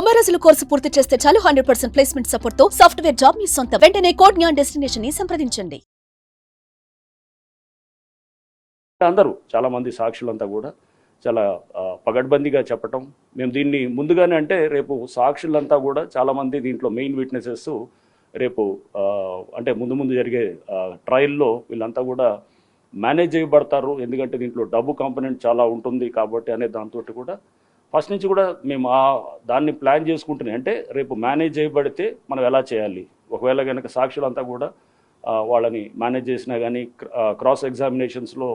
90 రోజుల కోర్సు పూర్తి చేస్తే చాలు 100% ప్లేస్మెంట్ సపోర్ట్ తో సాఫ్ట్వేర్ జాబ్ మీ సొంతం. వెంటనే కోడ్ జ్ఞాన్ డెస్టినేషన్ ని సంప్రదించండి. అందరూ చాలా మంది సాక్షులంతా కూడా చాలా పగడ్బందీగా చెప్పటం, మేము దీన్ని ముందుగానే అంటే రేపు సాక్షులంతా కూడా చాలామంది దీంట్లో మెయిన్ విట్నెసెస్ రేపు అంటే ముందు జరిగే ట్రయల్లో వీళ్ళంతా కూడా మేనేజ్ చేయబడతారు. ఎందుకంటే దీంట్లో డబ్బు కాంపోనెంట్ చాలా ఉంటుంది కాబట్టి అనే దాంతో కూడా ఫస్ట్ నుంచి కూడా మేము దాన్ని ప్లాన్ చేసుకుంటున్నాం. అంటే రేపు మేనేజ్ చేయబడితే మనం ఎలా చేయాలి, ఒకవేళ కనుక సాక్షులంతా కూడా వాళ్ళని మేనేజ్ చేసినా కానీ క్రాస్ ఎగ్జామినేషన్స్లో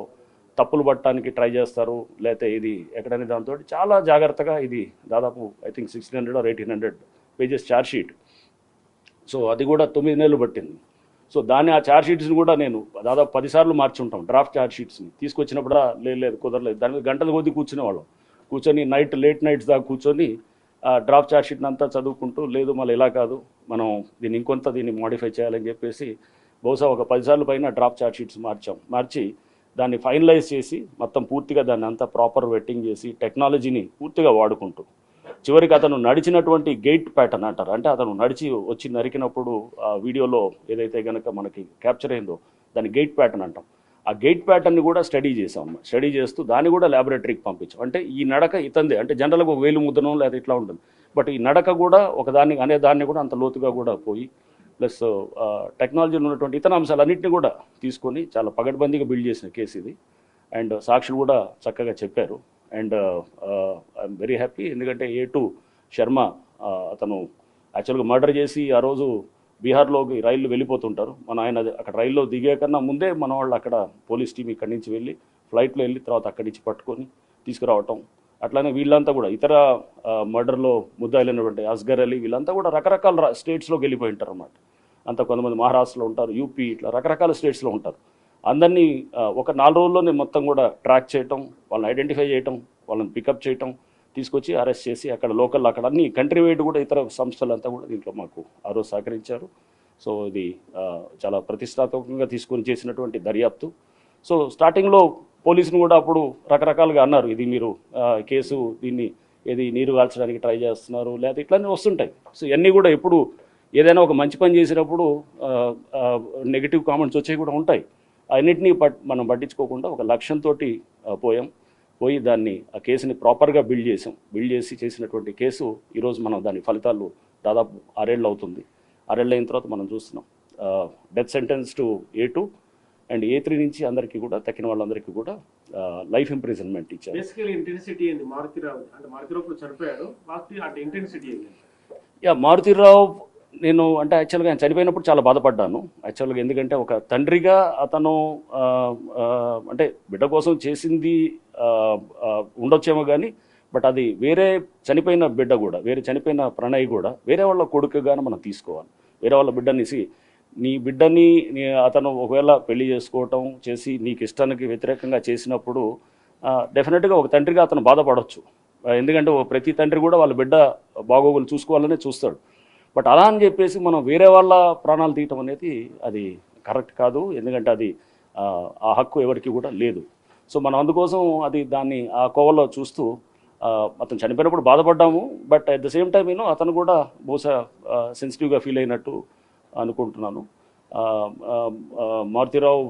తప్పులు పట్టడానికి ట్రై చేస్తారు, లేకపోతే ఇది ఎక్కడనే దాంతో చాలా జాగ్రత్తగా ఇది దాదాపు I think 1600 or 1800 pages charge sheet. So అది కూడా 9 నెలలు పట్టింది. సో ఆ ఛార్జ్షీట్స్ని కూడా నేను దాదాపు 10 సార్లు మార్చుంటాం. డ్రాఫ్ట్ ఛార్జ్షీట్స్ని తీసుకొచ్చినప్పుడు లేదు కుదరలేదు, దాని మీద గంటల కొద్దీ కూర్చునేవాళ్ళం. కూర్చొని లేట్ నైట్స్ దాకా కూర్చొని డ్రాఫ్ట్ ఛార్జ్షీట్ని అంతా చదువుకుంటూ, లేదు మళ్ళీ ఇలా కాదు, మనం దీన్ని మోడిఫై చేయాలని చెప్పేసి బహుశా ఒక 10 సార్లు పైన డ్రాఫ్ట్ ఛార్జ్షీట్స్ మార్చి దాన్ని ఫైనలైజ్ చేసి మొత్తం పూర్తిగా దాన్ని అంతా ప్రాపర్ వెట్టింగ్ చేసి టెక్నాలజీని పూర్తిగా వాడుకుంటూ చివరికి అతను నడిచినటువంటి గేట్ ప్యాటర్న్ అంటారు. అంటే అతను నడిచి వచ్చి నరికినప్పుడు ఆ వీడియోలో ఏదైతే కనుక మనకి క్యాప్చర్ అయిందో దాన్ని గేట్ ప్యాటర్న్ అంటాం. ఆ గేట్ ప్యాటర్న్ని కూడా స్టడీ చేసాం. స్టడీ చేస్తూ దాన్ని కూడా ల్యాబొరేటరీకి పంపించాం. అంటే ఈ నడక ఇతందే, అంటే జనరల్గా ఒక వేలు ముద్దనం లేదా ఇట్లా ఉంటుంది, బట్ ఈ నడక కూడా దాన్ని కూడా అంత లోతుగా కూడా పోయి ప్లస్ టెక్నాలజీలో ఉన్నటువంటి ఇతర అంశాలన్నింటినీ కూడా తీసుకొని చాలా పగడ్బందీగా బిల్డ్ చేసిన కేసు ఇది. అండ్ సాక్షులు కూడా చక్కగా చెప్పారు. అండ్ ఐఎమ్ వెరీ హ్యాపీ, ఎందుకంటే A2 శర్మ అతను యాక్చువల్గా మర్డర్ చేసి ఆ రోజు బీహార్లోకి రైళ్ళు వెళ్ళిపోతుంటారు. ఆయన అక్కడ రైల్లో దిగే కన్నా ముందే మన వాళ్ళు అక్కడ పోలీస్ టీం ఇక్కడి నుంచి వెళ్ళి ఫ్లైట్లో వెళ్ళి తర్వాత అక్కడి నుంచి పట్టుకొని తీసుకురావటం. అట్లానే వీళ్ళంతా కూడా ఇతర మర్డర్లో ముద్దాయిలైనటువంటి అస్గర్ అలీ వీళ్ళంతా కూడా రకరకాల స్టేట్స్లోకి వెళ్ళిపోయి ఉంటారు అన్నమాట. అంతా కొంతమంది మహారాష్ట్రలో ఉంటారు, యూపీ, ఇట్లా రకరకాల స్టేట్స్లో ఉంటారు. అందరినీ ఒక 4 రోజుల్లోనే మొత్తం కూడా ట్రాక్ చేయటం, వాళ్ళని ఐడెంటిఫై చేయటం, వాళ్ళని పికప్ చేయటం, తీసుకొచ్చి అరెస్ట్ చేసి అక్కడ లోకల్ అక్కడ అన్ని కంట్రీ వైడ్ కూడా ఇతర సంస్థలంతా కూడా దీంట్లో మాకు ఆ రోజు సహకరించారు. సో ఇది చాలా ప్రతిష్టాత్మకంగా తీసుకొని చేసినటువంటి దర్యాప్తు. సో స్టార్టింగ్లో పోలీసులు కూడా అప్పుడు రకరకాలుగా అన్నారు, ఇది మీరు కేసు దీన్ని నీరు కాల్చడానికి ట్రై చేస్తున్నారు, లేదా ఇట్లనే వస్తుంటాయి. సో ఇవన్నీ కూడా ఎప్పుడు ఏదైనా ఒక మంచి పని చేసినప్పుడు నెగిటివ్ కామెంట్స్ వచ్చేవి కూడా ఉంటాయి. అన్నింటినీ మనం పట్టించుకోకుండా ఒక లక్ష్యంతో పోయి దాన్ని ఆ కేసుని ప్రాపర్గా బిల్డ్ చేసి చేసినటువంటి కేసు ఈరోజు మనం దాని ఫలితాలు దాదాపు 6 ఏళ్ళు అవుతుంది. 6 ఏళ్ళు అయిన తర్వాత మనం చూస్తున్నాం death sentence to A2 and A3 నుంచి అందరికీ కూడా తక్కిన వాళ్ళందరికీ కూడా లైఫ్ ఇంప్రిజన్మెంట్ ఇచ్చారు. మారుతీరావు నేను అంటే యాక్చువల్గా ఆయన చనిపోయినప్పుడు చాలా బాధపడ్డాను యాక్చువల్గా. ఎందుకంటే ఒక తండ్రిగా అతను అంటే బిడ్డ కోసం చేసింది ఉండొచ్చేమో కానీ, బట్ అది వేరే చనిపోయిన బిడ్డ కూడా, వేరే చనిపోయిన ప్రణయ్ కూడా వేరే వాళ్ళ కొడుకుగానే మనం తీసుకోవాలి. వేరే వాళ్ళ నీ బిడ్డని అతను ఒకవేళ పెళ్లి చేసుకోవటం చేసి నీకు ఇష్టానికి వ్యతిరేకంగా చేసినప్పుడు డెఫినెట్గా ఒక తండ్రిగా అతను బాధపడవచ్చు. ఎందుకంటే ప్రతి తండ్రి కూడా వాళ్ళ బిడ్డ బాగోగులు చూసుకోవాలనే చూస్తాడు. బట్ అలా అని చెప్పేసి మనం వేరే వాళ్ళ ప్రాణాలు తీయటం అనేది అది కరెక్ట్ కాదు. ఎందుకంటే అది ఆ హక్కు ఎవరికి కూడా లేదు. సో మనం అందుకోసం దాన్ని ఆ కోవలో చూస్తూ అతను చనిపోయినప్పుడు బాధపడ్డాము. But at the same time అతను కూడా బహుశా సెన్సిటివ్గా ఫీల్ అయినట్టు అనుకుంటున్నాను. మారుతీరావు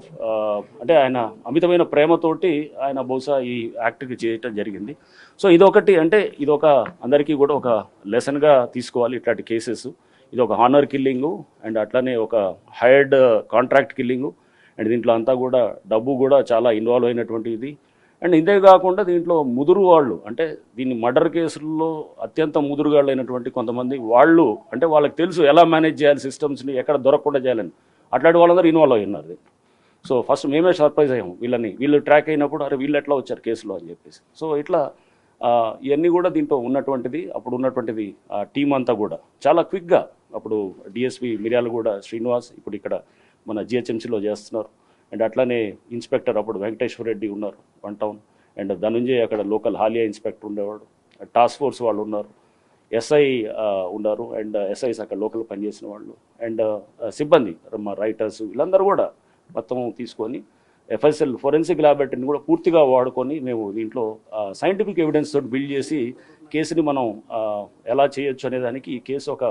అంటే ఆయన అమితమైన ప్రేమతోటి ఆయన బహుశా ఈ యాక్ట్కి చేయటం జరిగింది. సో ఇదొకటి, అంటే ఇదొక అందరికీ కూడా ఒక లెసన్గా తీసుకోవాలి ఇట్లాంటి కేసెస్. ఇది ఒక హానర్ కిల్లింగు అండ్ అట్లానే ఒక హైర్డ్ కాంట్రాక్ట్ కిల్లింగు అండ్ దీంట్లో అంతా కూడా డబ్బు కూడా చాలా ఇన్వాల్వ్ అయినటువంటి ఇది. అండ్ ఇంతే కాకుండా దీంట్లో ముదురు వాళ్ళు, అంటే దీన్ని మర్డర్ కేసుల్లో అత్యంత ముదురుగాళ్ళు అయినటువంటి కొంతమంది వాళ్ళు, అంటే వాళ్ళకి తెలుసు ఎలా మేనేజ్ చేయాలి సిస్టమ్స్ని, ఎక్కడ దొరకకుండా చేయాలని, అట్లాంటి వాళ్ళందరూ ఇన్వాల్వ్ అయి ఉన్నారు. సో ఫస్ట్ మేమే సర్ప్రైజ్ అయ్యాము వీళ్ళు ట్రాక్ అయినప్పుడు, అరే వీళ్ళు ఎట్లా వచ్చారు కేసులో అని చెప్పేసి. సో ఇట్లా ఇవన్నీ కూడా దీంట్లో ఉన్నటువంటిది, అప్పుడు ఉన్నటువంటిది టీం అంతా కూడా చాలా క్విక్గా, అప్పుడు డిఎస్పీ మిర్యాలగూడ శ్రీనివాస్ ఇప్పుడు ఇక్కడ మన జిహెచ్ఎంసీలో చేస్తున్నారు. అండ్ అట్లానే ఇన్స్పెక్టర్ అప్పుడు వెంకటేశ్వర రెడ్డి ఉన్నారు 1 టౌన్, అండ్ ధనుంజయ్ అక్కడ లోకల్ హాలియా ఇన్స్పెక్టర్ ఉండేవాడు, టాస్క్ ఫోర్స్ వాళ్ళు ఉన్నారు, ఎస్ఐ ఉన్నారు, అండ్ ఎస్ఐస్ అక్కడ లోకల్ పనిచేసిన వాళ్ళు, అండ్ సిబ్బంది మా రైటర్స్ వీళ్ళందరూ కూడా మొత్తం తీసుకొని FSL ఫోరెన్సిక్ ల్యాబొరేటరీని కూడా పూర్తిగా వాడుకొని మేము దీంట్లో సైంటిఫిక్ ఎవిడెన్స్ తోటి బిల్డ్ చేసి కేసుని మనం ఎలా చేయొచ్చు అనే దానికి ఈ కేసు ఒక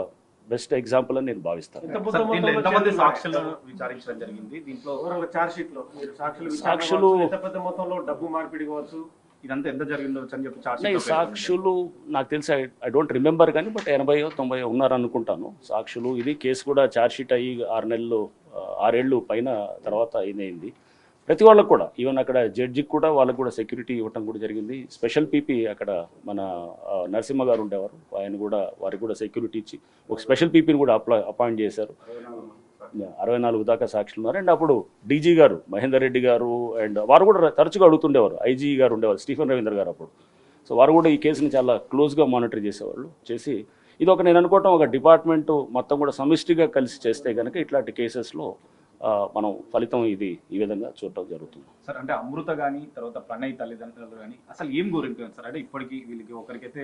బెస్ట్ ఎగ్జాంపుల్ అని నేను భావిస్తాను. ఎంతమంది సాక్షులను విచారించడం జరిగింది దీంట్లో? చార్జ్ షీట్ లో మీరు సాక్షులు ఎంత పెద్ద మొత్తంలో డబ్బు మార్పిడి కావచ్చు, ఇదంతా ఎంత జరిగిందో అని చెప్పి చార్జ్ ఈ సాక్షులు నాకు తెలిసి ఐ డోంట్ రిమెంబర్ కానీ బట్ 80-90 ఉన్నారనుకుంటాను సాక్షులు. ఇది కేసు కూడా ఛార్జ్షీట్ అయ్యి 6 ఏళ్ళు పైన తర్వాత అయింది. ప్రతి వాళ్ళకు కూడా ఈవెన్ అక్కడ జడ్జికి కూడా వాళ్ళకు కూడా సెక్యూరిటీ ఇవ్వటం కూడా జరిగింది. స్పెషల్ పీపీ అక్కడ మన నరసింహ గారు ఉండేవారు, ఆయన కూడా వారికి కూడా సెక్యూరిటీ ఇచ్చి ఒక స్పెషల్ పీపీని కూడా అపాయింట్ చేశారు. 64 దాకా సాక్షులు ఉన్నారు. అండ్ అప్పుడు డీజీ గారు మహేందర్ రెడ్డి గారు అండ్ వారు కూడా తరచుగా అడుగుతుండేవారు. ఐజీ గారు ఉండేవారు, స్టీఫెన్ రవీంద్ర గారు అప్పుడు. సో వారు కూడా ఈ కేసుని చాలా క్లోజ్గా మానిటర్ చేసేవాళ్ళు. చేసి ఇది ఒక నేను అనుకోవటం ఒక డిపార్ట్మెంట్ మొత్తం కూడా సమిష్టిగా కలిసి చేస్తే కనుక ఇట్లాంటి కేసెస్లో మనం ఫలితం ఇది ఈ విధంగా చూడటం జరుగుతుంది. సార్ అంటే అమృత కానీ తర్వాత ప్రణయ్ తల్లిదండ్రులు కానీ అసలు ఏం కోరిపోయారు సార్? అంటే ఇప్పటికీ వీళ్ళకి ఒకరికైతే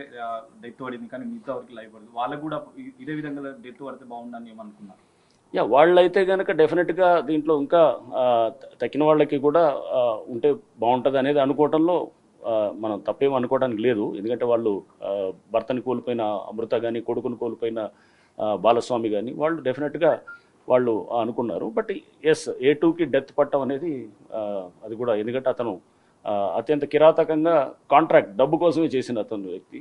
డెత్ పడింది కానీ మిగతా వరకు లైఫ్ పడింది, వాళ్ళకు కూడా ఇదే విధంగా డెత్ పడితే బాగుందని ఏమనుకున్నారు? వాళ్ళైతే కనుక డెఫినెట్గా దీంట్లో ఇంకా తక్కిన వాళ్ళకి కూడా ఉంటే బాగుంటుంది అనేది అనుకోవటంలో మనం తప్పేం అనుకోవడానికి లేదు. ఎందుకంటే వాళ్ళు భర్తని కోల్పోయిన అమృత కానీ కొడుకుని కోల్పోయిన బాలస్వామి కానీ వాళ్ళు డెఫినెట్గా వాళ్ళు అనుకున్నారు. బట్ ఎస్, A2కి డెత్ పట్టడం అనేది అది కూడా ఎందుకంటే అతను అత్యంత కిరాతకంగా కాంట్రాక్ట్ డబ్బు కోసమే చేసిన అతను వ్యక్తి.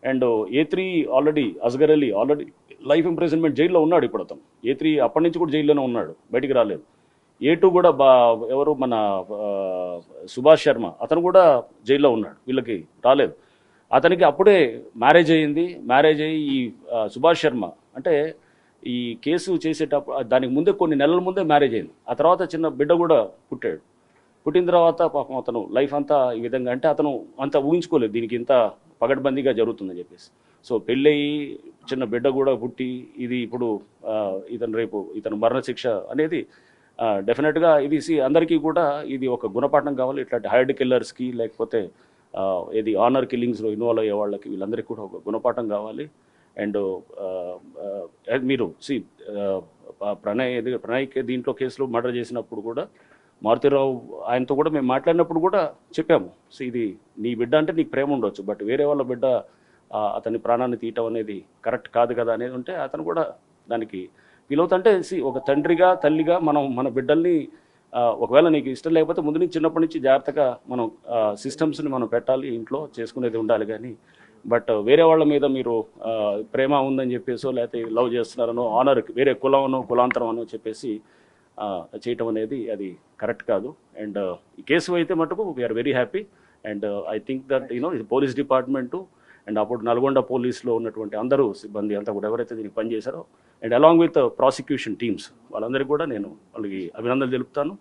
And A3 already Asghar Ali already life imprisonment జైల్లో ఉన్నాడు. ఇప్పుడు అతను A3 అప్పటి నుంచి కూడా జైల్లోనే ఉన్నాడు, బయటికి రాలేదు. A2 కూడా ఎవరు మన సుభాష్ శర్మ అతను కూడా జైల్లో ఉన్నాడు, వీళ్ళకి రాలేదు. అతనికి అప్పుడే మ్యారేజ్ అయ్యింది. మ్యారేజ్ అయ్యి ఈ సుభాష్ శర్మ అంటే ఈ కేసు చేసేటప్పుడు దానికి ముందే కొన్ని నెలల ముందే మ్యారేజ్ అయింది. ఆ తర్వాత చిన్న బిడ్డ కూడా పుట్టాడు. పుట్టిన తర్వాత పాపం అతను లైఫ్ అంతా ఈ విధంగా అంటే అతను అంత ఊహించుకోలేదు దీనికి ఇంత పగడ్బందీగా జరుగుతుందని చెప్పేసి. సో పెళ్ళయి చిన్న బిడ్డ కూడా పుట్టి ఇది ఇప్పుడు ఇతను మరణశిక్ష అనేది డెఫినెట్గా ఇది అందరికీ కూడా ఇది ఒక గుణపాఠం కావాలి. ఇట్లాంటి హైర్డ్ కిల్లర్స్కి లేకపోతే ఇది ఆనర్ కిల్లింగ్స్లో ఇన్వాల్వ్ అయ్యే వాళ్ళకి వీళ్ళందరికీ కూడా ఒక గుణపాఠం కావాలి. అండ్ మీరు ప్రణయ్కి దీంట్లో కేసులో మర్డర్ చేసినప్పుడు కూడా మారుతిరావు ఆయనతో కూడా మేము మాట్లాడినప్పుడు కూడా చెప్పాము, సో ఇది నీ బిడ్డ అంటే నీకు ప్రేమ ఉండొచ్చు, బట్ వేరే వాళ్ళ బిడ్డ అతని ప్రాణాన్ని తీయటం అనేది కరెక్ట్ కాదు కదా అనేది ఉంటే అతను కూడా దానికి వీలవుతుంటే ఒక తండ్రిగా తల్లిగా మనం మన బిడ్డల్ని ఒకవేళ నీకు ఇష్టం లేకపోతే ముందు నుంచి చిన్నప్పటి నుంచి జాగ్రత్తగా మనం సిస్టమ్స్ని మనం పెట్టాలి, ఇంట్లో చేసుకునేది ఉండాలి. కానీ బట్ వేరే వాళ్ళ మీద మీరు ప్రేమ ఉందని చెప్పేసో లేకపోతే లవ్ చేస్తున్నారనో ఆనర్ వేరే కులమనో కులాంతరం అనో చెప్పేసి చేయటం అనేది అది కరెక్ట్ కాదు. అండ్ ఈ కేసు అయితే మటుకు we are very happy. And I think that ఇది పోలీస్ డిపార్ట్మెంటు అండ్ అప్పుడు నల్గొండ పోలీస్లో ఉన్నటువంటి అందరూ సిబ్బంది అంతా కూడా ఎవరైతే దీనికి పనిచేశారో and along with prosecution teams వాళ్ళందరికీ కూడా నేను వాళ్ళకి అభినందనలు తెలుపుతాను.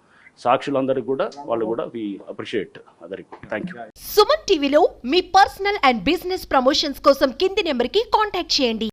సాక్షులందరికీ కూడా వాళ్ళు కూడా వి అప్రిషియేట్ అందరికీ. Thank you. సుమన్ టీవీలో మీ పర్సనల్ అండ్ బిజినెస్ ప్రమోషన్స్ కోసం కింది నెంబర్కి కాంటాక్ట్ చేయండి.